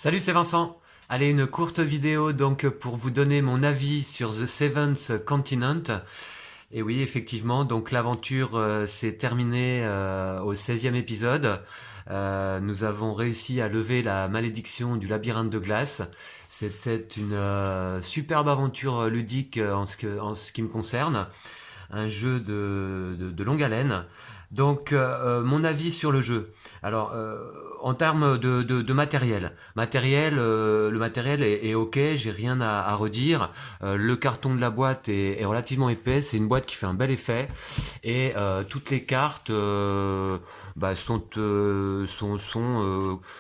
Salut, c'est Vincent. Allez, une courte vidéo donc pour vous donner mon avis sur The Seventh Continent. Et oui, effectivement, donc l'aventure s'est terminée au 16e épisode. Nous avons réussi à lever la malédiction du labyrinthe de glace. C'était une superbe aventure ludique en ce qui me concerne. Un jeu de longue haleine. Donc, mon avis sur le jeu. Alors, en termes de matériel, le matériel est ok, j'ai rien à redire. Le carton de la boîte est relativement épais, c'est une boîte qui fait un bel effet. Et toutes les cartes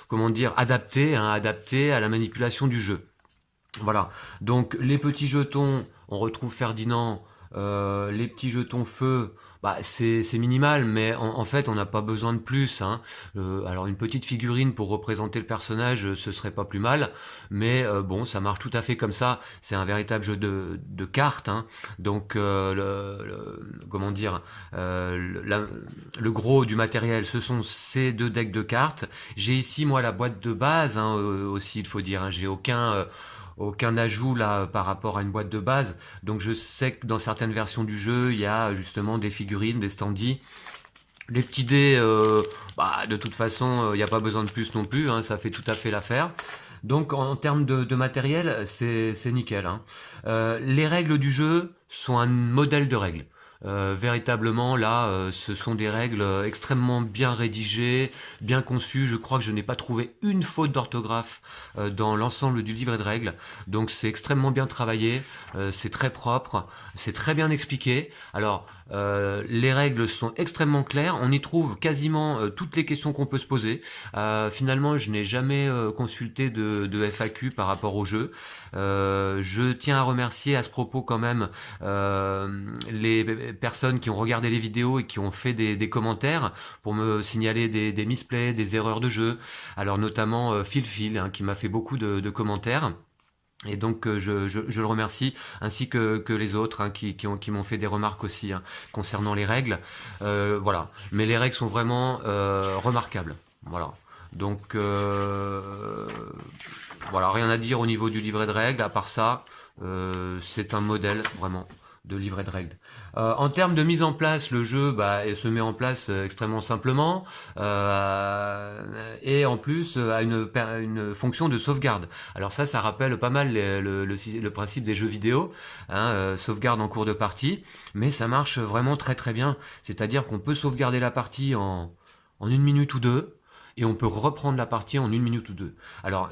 comment dire, adaptées à la manipulation du jeu. Voilà. Donc les petits jetons, on retrouve Ferdinand. Les petits jetons feu, bah c'est minimal, mais en fait on n'a pas besoin de plus, hein. Alors une petite figurine pour représenter le personnage, ce serait pas plus mal, mais bon, ça marche tout à fait comme ça. C'est un véritable jeu de cartes, hein. Donc comment dire, le gros du matériel, ce sont ces deux decks de cartes. J'ai ici moi la boîte de base, hein, aussi il faut dire, hein. J'ai aucun ajout là par rapport à une boîte de base. Donc je sais que dans certaines versions du jeu, il y a justement des figurines, des standees. Les petits dés, de toute façon, il n'y a pas besoin de plus non plus, hein, ça fait tout à fait l'affaire. Donc en termes de matériel, c'est nickel, hein. Les règles du jeu sont un modèle de règles. Véritablement, là, ce sont des règles extrêmement bien rédigées, bien conçues. Je crois que je n'ai pas trouvé une faute d'orthographe dans l'ensemble du livret de règles. Donc c'est extrêmement bien travaillé, c'est très propre, c'est très bien expliqué. Alors, les règles sont extrêmement claires, on y trouve quasiment toutes les questions qu'on peut se poser. Finalement, je n'ai jamais consulté de FAQ par rapport au jeu. Je tiens à remercier à ce propos quand même les personnes qui ont regardé les vidéos et qui ont fait des commentaires pour me signaler des misplays, des erreurs de jeu. Alors notamment Phil, hein, qui m'a fait beaucoup de commentaires. Et donc je le remercie, ainsi que les autres, hein, qui m'ont fait des remarques aussi, hein, concernant les règles. Voilà. Mais les règles sont vraiment remarquables. Voilà. Donc voilà, rien à dire au niveau du livret de règles, à part ça, c'est un modèle vraiment de livret de règles. En termes de mise en place, le jeu se met en place extrêmement simplement, et en plus a une fonction de sauvegarde. Alors ça rappelle pas mal le principe des jeux vidéo, hein, sauvegarde en cours de partie, mais ça marche vraiment très très bien. C'est-à-dire qu'on peut sauvegarder la partie en une minute ou deux, et on peut reprendre la partie en une minute ou deux. Alors,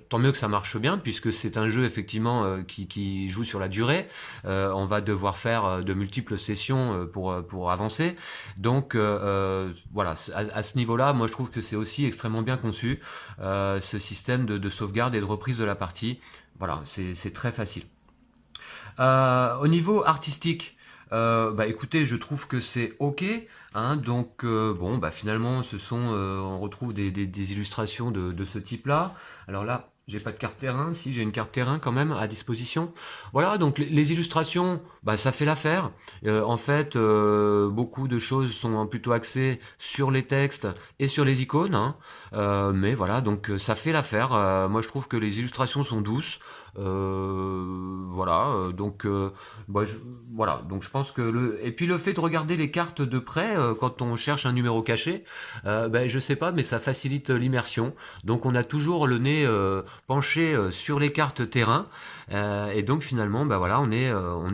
tant mieux que ça marche bien, puisque c'est un jeu effectivement qui joue sur la durée. On va devoir faire de multiples sessions pour avancer. Donc voilà, à ce niveau-là, moi je trouve que c'est aussi extrêmement bien conçu, ce système de sauvegarde et de reprise de la partie. Voilà, c'est très facile. Au niveau artistique, écoutez, je trouve que c'est ok, hein. Donc bon, finalement, on retrouve des illustrations de ce type-là. Alors là, j'ai pas de carte terrain, si j'ai une carte terrain quand même à disposition. Voilà, donc les illustrations, ça fait l'affaire. En fait, beaucoup de choses sont plutôt axées sur les textes et sur les icônes, hein. Mais voilà, donc ça fait l'affaire. Moi, je trouve que les illustrations sont douces. Voilà, voilà, donc je pense que et puis le fait de regarder les cartes de près quand on cherche un numéro caché, je sais pas, mais ça facilite l'immersion. Donc on a toujours le nez penché sur les cartes terrain, et donc finalement, voilà, on est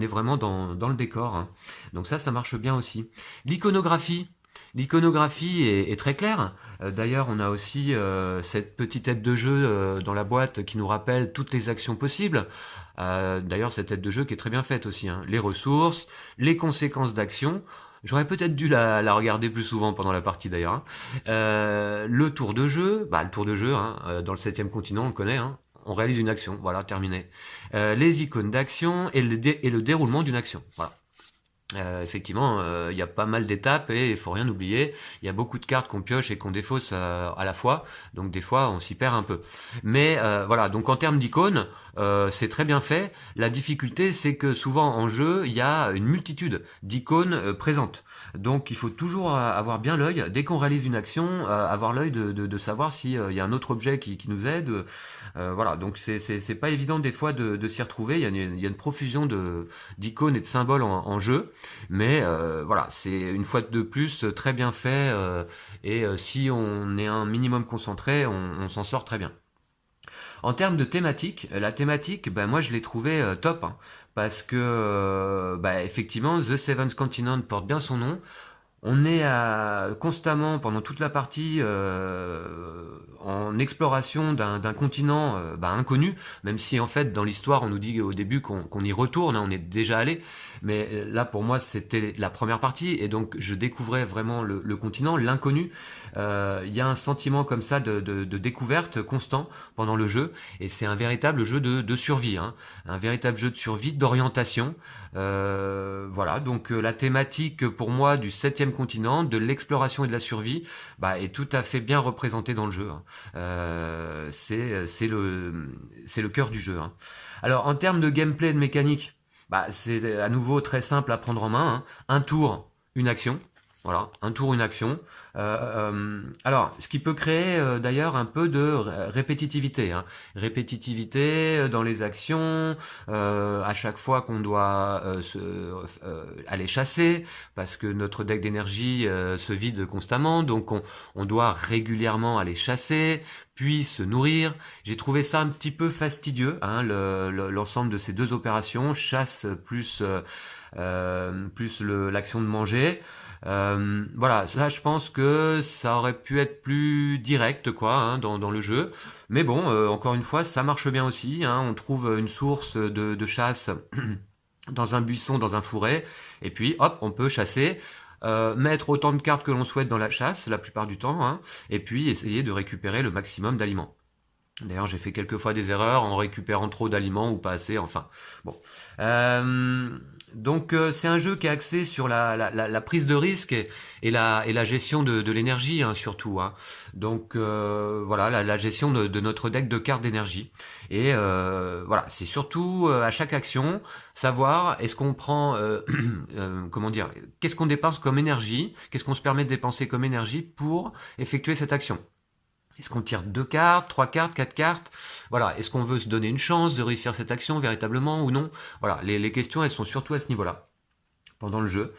vraiment dans le décor, hein. Donc ça marche bien aussi. L'iconographie est très claire. D'ailleurs, on a aussi cette petite aide de jeu dans la boîte qui nous rappelle toutes les actions possibles. D'ailleurs, cette aide de jeu qui est très bien faite aussi, hein. Les ressources, les conséquences d'action. J'aurais peut-être dû la regarder plus souvent pendant la partie d'ailleurs, hein. Le tour de jeu, hein, dans le 7e continent, on le connaît, hein. On réalise une action, voilà, terminé. Les icônes d'action et le déroulement d'une action, voilà. Effectivement, il y a pas mal d'étapes et il faut rien oublier. Il y a beaucoup de cartes qu'on pioche et qu'on défausse à la fois, donc des fois on s'y perd un peu. Mais voilà, donc en termes d'icônes, c'est très bien fait. La difficulté, c'est que souvent en jeu, il y a une multitude d'icônes présentes. Donc il faut toujours avoir bien l'œil. Dès qu'on réalise une action, avoir l'œil de savoir s'il y a un autre objet qui nous aide. Voilà, donc c'est pas évident des fois de s'y retrouver. Il y a une profusion d'icônes et de symboles en jeu. Mais voilà, c'est une fois de plus très bien fait et si on est un minimum concentré, on s'en sort très bien. En termes de thématique, la thématique, ben moi je l'ai trouvé top, hein, parce que bah, effectivement The Seventh Continent porte bien son nom. On est constamment pendant toute la partie en exploration d'un continent bah, inconnu, même si en fait dans l'histoire on nous dit au début qu'on y retourne, hein, on est déjà allé, mais là pour moi c'était la première partie et donc je découvrais vraiment le continent, l'inconnu. Il y a un sentiment comme ça de découverte constant pendant le jeu et c'est un véritable jeu de survie, hein, un véritable jeu de survie, d'orientation. Voilà, donc la thématique pour moi du septième continent, de l'exploration et de la survie, bah, est tout à fait bien représentée dans le jeu, hein. C'est le cœur du jeu, hein. Alors en termes de gameplay, de mécanique, bah, c'est à nouveau très simple à prendre en main, hein. Un tour, une action. Voilà, un tour, une action. Alors, ce qui peut créer d'ailleurs un peu de répétitivité, hein. Répétitivité dans les actions, à chaque fois qu'on doit aller chasser, parce que notre deck d'énergie se vide constamment, donc on doit régulièrement aller chasser, puis se nourrir. J'ai trouvé ça un petit peu fastidieux, hein, l'ensemble de ces deux opérations, chasse plus l'action de manger. Voilà, ça je pense que ça aurait pu être plus direct quoi, hein, dans le jeu. Mais bon, encore une fois, ça marche bien aussi, hein. On trouve une source de chasse dans un buisson, dans un fourré, et puis hop, on peut chasser. Mettre autant de cartes que l'on souhaite dans la chasse, la plupart du temps, hein, et puis essayer de récupérer le maximum d'aliments. D'ailleurs, j'ai fait quelques fois des erreurs en récupérant trop d'aliments ou pas assez, enfin. Bon. Donc, c'est un jeu qui est axé sur la prise de risque et la gestion de l'énergie, hein, surtout, hein. Donc, voilà, la gestion de notre deck de cartes d'énergie. Et voilà, c'est surtout à chaque action, savoir est-ce qu'on prend, comment dire, qu'est-ce qu'on dépense comme énergie, qu'est-ce qu'on se permet de dépenser comme énergie pour effectuer cette action. Est-ce qu'on tire 2 cartes, 3 cartes, 4 cartes? Voilà. Est-ce qu'on veut se donner une chance de réussir cette action véritablement ou non? Voilà. Les questions, elles sont surtout à ce niveau-là, pendant le jeu.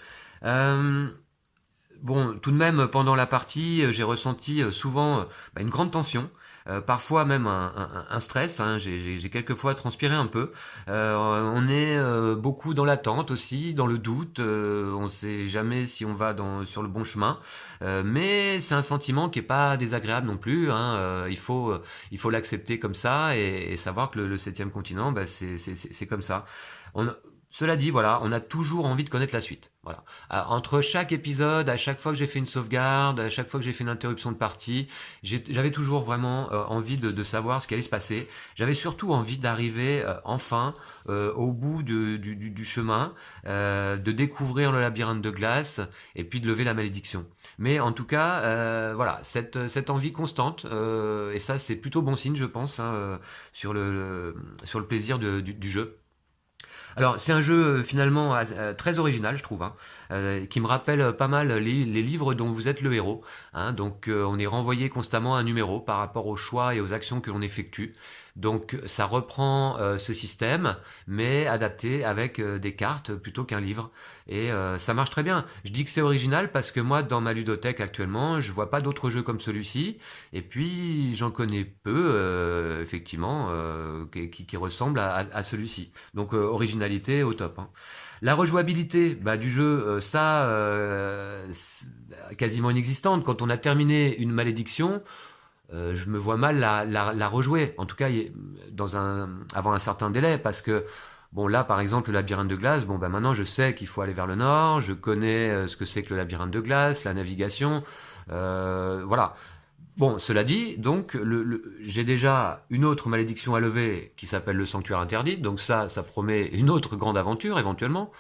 Bon, tout de même, pendant la partie, j'ai ressenti souvent une grande tension. Parfois même un stress, hein. J'ai quelquefois transpiré un peu. On est beaucoup dans l'attente aussi, dans le doute. On ne sait jamais si on va sur le bon chemin. Mais c'est un sentiment qui est pas désagréable non plus, hein. Il faut l'accepter comme ça et savoir que le septième continent, bah, c'est comme ça. On, Cela dit, voilà, on a toujours envie de connaître la suite. Voilà. Entre chaque épisode, à chaque fois que j'ai fait une sauvegarde, à chaque fois que j'ai fait une interruption de partie, j'avais toujours vraiment envie de savoir ce qui allait se passer. J'avais surtout envie d'arriver enfin au bout du chemin, de découvrir le labyrinthe de glace et puis de lever la malédiction. Mais en tout cas, voilà, cette envie constante, et ça c'est plutôt bon signe, je pense, hein, sur le plaisir du jeu. Alors, c'est un jeu finalement très original, je trouve, hein, qui me rappelle pas mal les livres dont vous êtes le héros, hein. Donc, on est renvoyé constamment à un numéro par rapport aux choix et aux actions que l'on effectue. Donc, ça reprend ce système, mais adapté avec des cartes plutôt qu'un livre. Et ça marche très bien. Je dis que c'est original parce que moi, dans ma ludothèque actuellement, je vois pas d'autres jeux comme celui-ci. Et puis, j'en connais peu, effectivement, qui ressemblent à celui-ci. Donc, originalité au top, hein. La rejouabilité bah, du jeu, ça, quasiment inexistante. Quand on a terminé une malédiction, je me vois mal la rejouer. En tout cas, avant un certain délai, parce que bon là, par exemple, le labyrinthe de glace. Bon, bah maintenant, je sais qu'il faut aller vers le nord. Je connais ce que c'est que le labyrinthe de glace, la navigation. Voilà. Bon, cela dit, donc, j'ai déjà une autre malédiction à lever qui s'appelle le sanctuaire interdit. Donc ça promet une autre grande aventure éventuellement.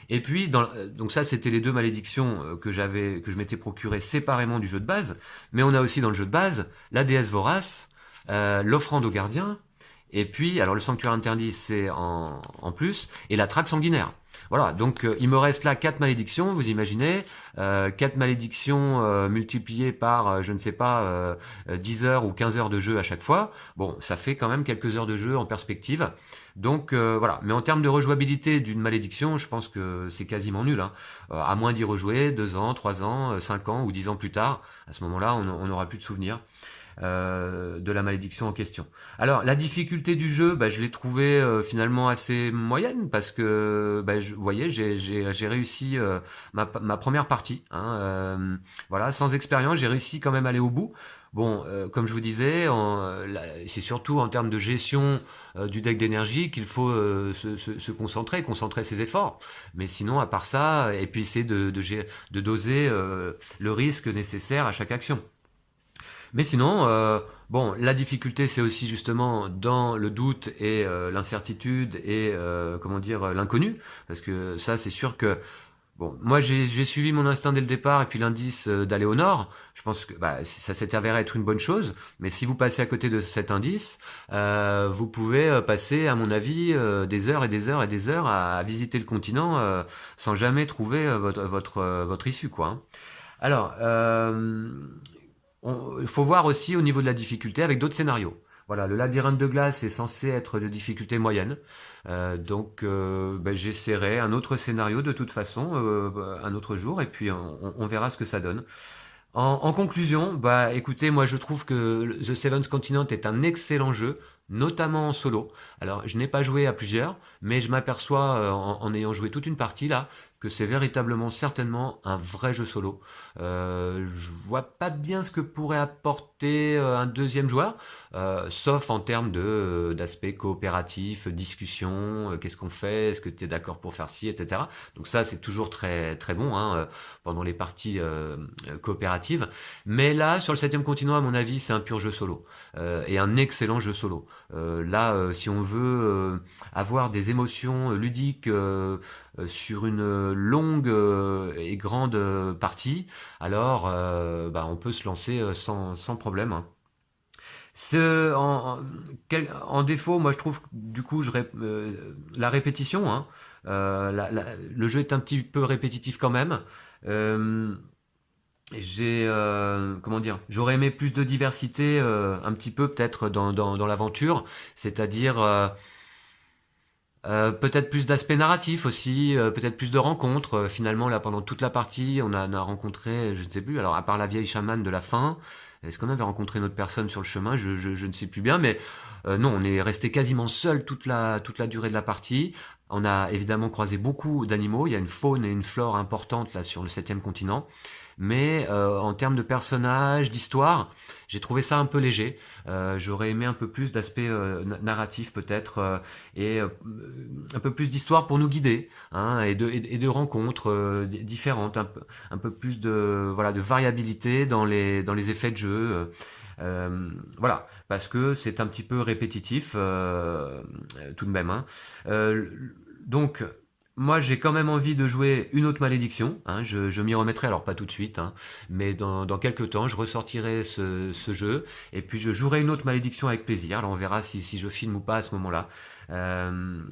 Et puis, donc ça, c'était les deux malédictions que je m'étais procuré séparément du jeu de base. Mais on a aussi dans le jeu de base la déesse vorace, l'offrande au gardien, et puis, alors le sanctuaire interdit, c'est en plus, et la traque sanguinaire. Voilà, donc il me reste là 4 malédictions, vous imaginez, 4 malédictions multipliées par, je ne sais pas, 10 heures ou 15 heures de jeu à chaque fois. Bon, ça fait quand même quelques heures de jeu en perspective. Donc voilà, mais en termes de rejouabilité d'une malédiction, je pense que c'est quasiment nul, hein. À moins d'y rejouer 2 ans, 3 ans, 5 ans ou 10 ans plus tard, à ce moment-là, on n'aura plus de souvenirs de la malédiction en question. Alors la difficulté du jeu, bah, je l'ai trouvé finalement assez moyenne parce que bah, vous voyez, j'ai réussi ma première partie, hein, voilà, sans expérience, j'ai réussi quand même à aller au bout. Bon, comme je vous disais, c'est surtout en termes de gestion du deck d'énergie qu'il faut se concentrer ses efforts. Mais sinon, à part ça, et puis essayer de doser le risque nécessaire à chaque action. Mais sinon, bon, la difficulté, c'est aussi justement dans le doute et l'incertitude et comment dire l'inconnu, parce que ça, c'est sûr que bon, moi, j'ai suivi mon instinct dès le départ et puis l'indice d'aller au nord. Je pense que bah, ça s'est avéré être une bonne chose. Mais si vous passez à côté de cet indice, vous pouvez passer, à mon avis, des heures et des heures et des heures à visiter le continent sans jamais trouver votre issue, quoi, hein. Alors, il faut voir aussi au niveau de la difficulté avec d'autres scénarios. Voilà, le labyrinthe de glace est censé être de difficulté moyenne. Donc ben, j'essaierai un autre scénario de toute façon, un autre jour, et puis on verra ce que ça donne. En conclusion, bah écoutez, moi je trouve que The Seventh Continent est un excellent jeu, notamment en solo. Alors je n'ai pas joué à plusieurs, mais je m'aperçois en ayant joué toute une partie là que c'est véritablement certainement un vrai jeu solo. Je vois pas bien ce que pourrait apporter un deuxième joueur, sauf en termes d'aspect coopératif, discussion, qu'est-ce qu'on fait, est-ce que tu es d'accord pour faire ci, etc. Donc ça c'est toujours très très bon, hein, pendant les parties coopératives. Mais là, sur le septième continent, à mon avis, c'est un pur jeu solo. Et un excellent jeu solo. Là, si on veut avoir des émotions ludiques sur une longue et grande partie, alors bah, on peut se lancer sans problème, hein. En défaut, moi je trouve du coup la répétition, hein, le jeu est un petit peu répétitif quand même. Euh, comment dire, j'aurais aimé plus de diversité, un petit peu peut-être dans l'aventure, c'est-à-dire peut-être plus d'aspect narratif aussi, peut-être plus de rencontres. Finalement, là, pendant toute la partie, on a rencontré, je ne sais plus, alors à part la vieille chamane de la fin, est-ce qu'on avait rencontré une autre personne sur le chemin? Je ne sais plus bien, mais non, on est resté quasiment seul toute la durée de la partie. On a évidemment croisé beaucoup d'animaux, il y a une faune et une flore importantes là sur le septième continent. Mais en termes de personnages, d'histoire, j'ai trouvé ça un peu léger. J'aurais aimé un peu plus d'aspect narratif peut-être et un peu plus d'histoire pour nous guider, hein, et de rencontres différentes, un peu plus de variabilité dans les effets de jeu. Voilà, parce que c'est un petit peu répétitif tout de même, hein. Euh, donc moi, j'ai quand même envie de jouer une autre malédiction, hein. Je m'y remettrai, alors pas tout de suite, hein, mais dans quelques temps, je ressortirai ce jeu, et puis je jouerai une autre malédiction avec plaisir. Alors on verra si je filme ou pas à ce moment-là.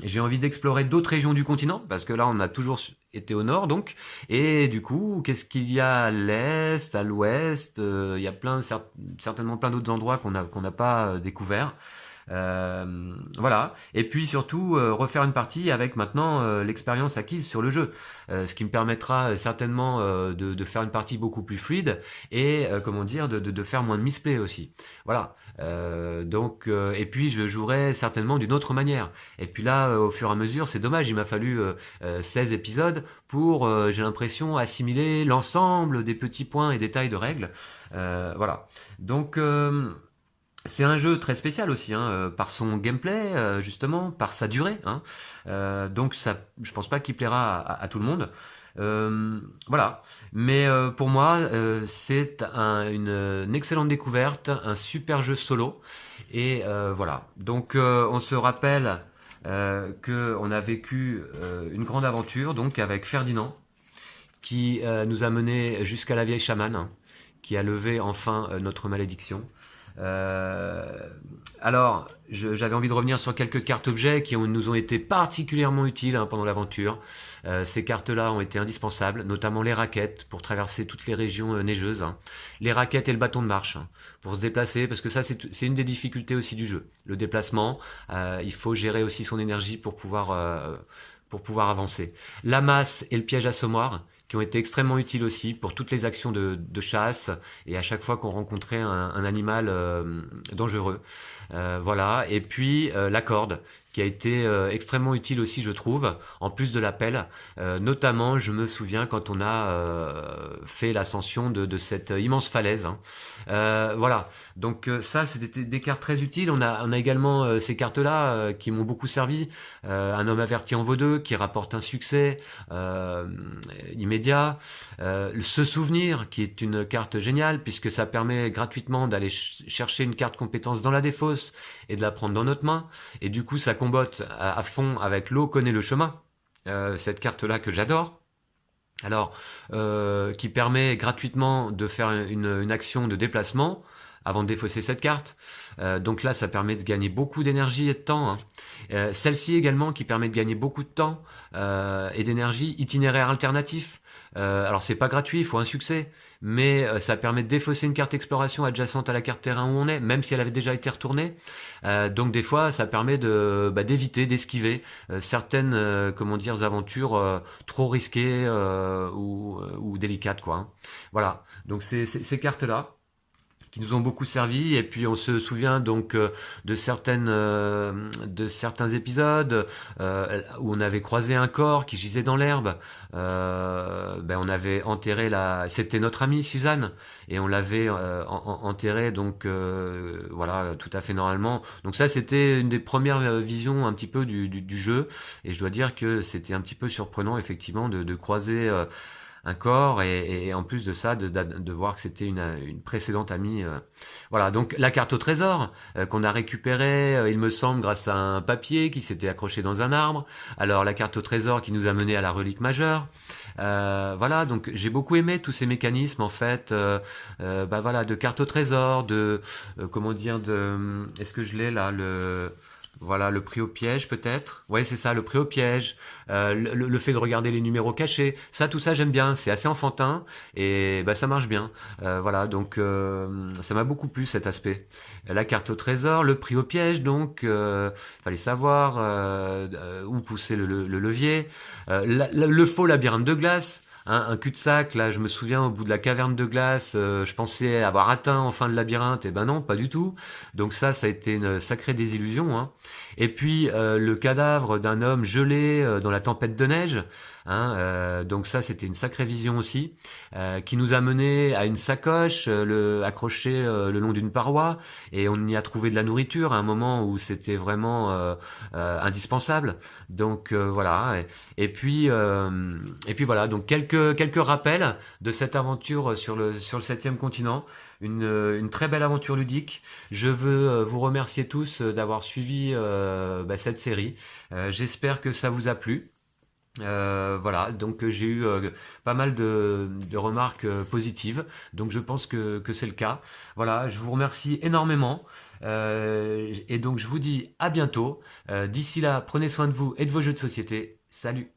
J'ai envie d'explorer d'autres régions du continent, parce que là, on a toujours été au nord, donc. Et du coup, qu'est-ce qu'il y a à l'est, à l'ouest? Il y a certainement plein d'autres endroits qu'on n'a pas découverts. Voilà. Et puis surtout refaire une partie avec maintenant l'expérience acquise sur le jeu, ce qui me permettra certainement de faire une partie beaucoup plus fluide et comment dire de faire moins de misplay aussi. Voilà. Donc et puis je jouerai certainement d'une autre manière. Et puis là au fur et à mesure, c'est dommage, il m'a fallu 16 épisodes pour j'ai l'impression assimiler l'ensemble des petits points et détails de règles. Voilà. Donc c'est un jeu très spécial aussi, hein, par son gameplay, justement, par sa durée, hein. Donc ça, je pense pas qu'il plaira à tout le monde. Voilà. Mais pour moi, c'est une excellente découverte, un super jeu solo. Et voilà. Donc on se rappelle qu'on a vécu une grande aventure donc avec Ferdinand qui nous a mené jusqu'à la vieille chamane, hein, qui a levé enfin notre malédiction. Alors, j'avais envie de revenir sur quelques cartes objets qui nous ont été particulièrement utiles pendant l'aventure. Ces cartes-là ont été indispensables, notamment les raquettes pour traverser toutes les régions neigeuses, hein. Les raquettes et le bâton de marche hein, pour se déplacer, parce que ça c'est une des difficultés aussi du jeu. Le déplacement, il faut gérer aussi son énergie pour pouvoir avancer. La masse et le piège assommoir, qui ont été extrêmement utiles aussi pour toutes les actions de chasse et à chaque fois qu'on rencontrait un animal dangereux. Voilà. Et puis la corde, qui a été extrêmement utile aussi, je trouve, en plus de la pelle. Notamment, je me souviens quand on a fait l'ascension de cette immense falaise, hein. Voilà. Donc ça, c'est des cartes très utiles. On a également ces cartes-là qui m'ont beaucoup servi. Un homme averti en vaut deux, qui rapporte un succès immédiat. Ce souvenir, qui est une carte géniale, puisque ça permet gratuitement d'aller chercher une carte compétence dans la défausse et de la prendre dans notre main. Et du coup, ça combotte à fond avec l'eau connaît le chemin. Cette carte-là que j'adore. Alors, qui permet gratuitement de faire une action de déplacement avant de défausser cette carte. Donc là, ça permet de gagner beaucoup d'énergie et de temps, hein. Celle-ci également qui permet de gagner beaucoup de temps et d'énergie, itinéraire alternatif. Alors c'est pas gratuit, il faut un succès, mais ça permet de défausser une carte exploration adjacente à la carte terrain où on est, même si elle avait déjà été retournée. Donc des fois, ça permet d'éviter, d'esquiver certaines comment dire, aventures trop risquées ou délicates, quoi, hein. Voilà, donc ces cartes-là qui nous ont beaucoup servi. Et puis on se souvient donc de certains épisodes où on avait croisé un corps qui gisait dans l'herbe. On avait enterré c'était notre amie Suzanne et on l'avait enterré donc voilà, tout à fait normalement. Donc ça, c'était une des premières visions un petit peu du jeu, et je dois dire que c'était un petit peu surprenant effectivement de croiser un corps et en plus de ça de voir que c'était une précédente amie. Voilà, donc la carte au trésor qu'on a récupérée, il me semble, grâce à un papier qui s'était accroché dans un arbre. Alors la carte au trésor qui nous a mené à la relique majeure. Voilà, donc j'ai beaucoup aimé tous ces mécanismes en fait, voilà, de carte au trésor, comment dire, est-ce que je l'ai là, voilà, le prix au piège peut-être. Ouais, c'est ça, le prix au piège. Le fait de regarder les numéros cachés. Ça, tout ça, j'aime bien. C'est assez enfantin et ça marche bien. Voilà, donc ça m'a beaucoup plu cet aspect. La carte au trésor, le prix au piège, donc fallait savoir où pousser le levier. Le faux labyrinthe de glace. Hein, un cul-de-sac, là, je me souviens, au bout de la caverne de glace, je pensais avoir atteint enfin le labyrinthe, et ben non, pas du tout. Donc ça a été une sacrée désillusion, hein. Et puis, le cadavre d'un homme gelé dans la tempête de neige, hein, donc ça, c'était une sacrée vision aussi, qui nous a mené à une sacoche accrochée le long d'une paroi, et on y a trouvé de la nourriture à un moment où c'était vraiment indispensable. Donc voilà, et puis voilà, donc quelques rappels de cette aventure sur le 7e continent. Une très belle aventure ludique. Je veux vous remercier tous d'avoir suivi cette série. J'espère que ça vous a plu. Voilà, donc j'ai eu pas mal de remarques positives, donc je pense que c'est le cas. Voilà, je vous remercie énormément et donc je vous dis à bientôt. D'ici là, prenez soin de vous et de vos jeux de société. Salut!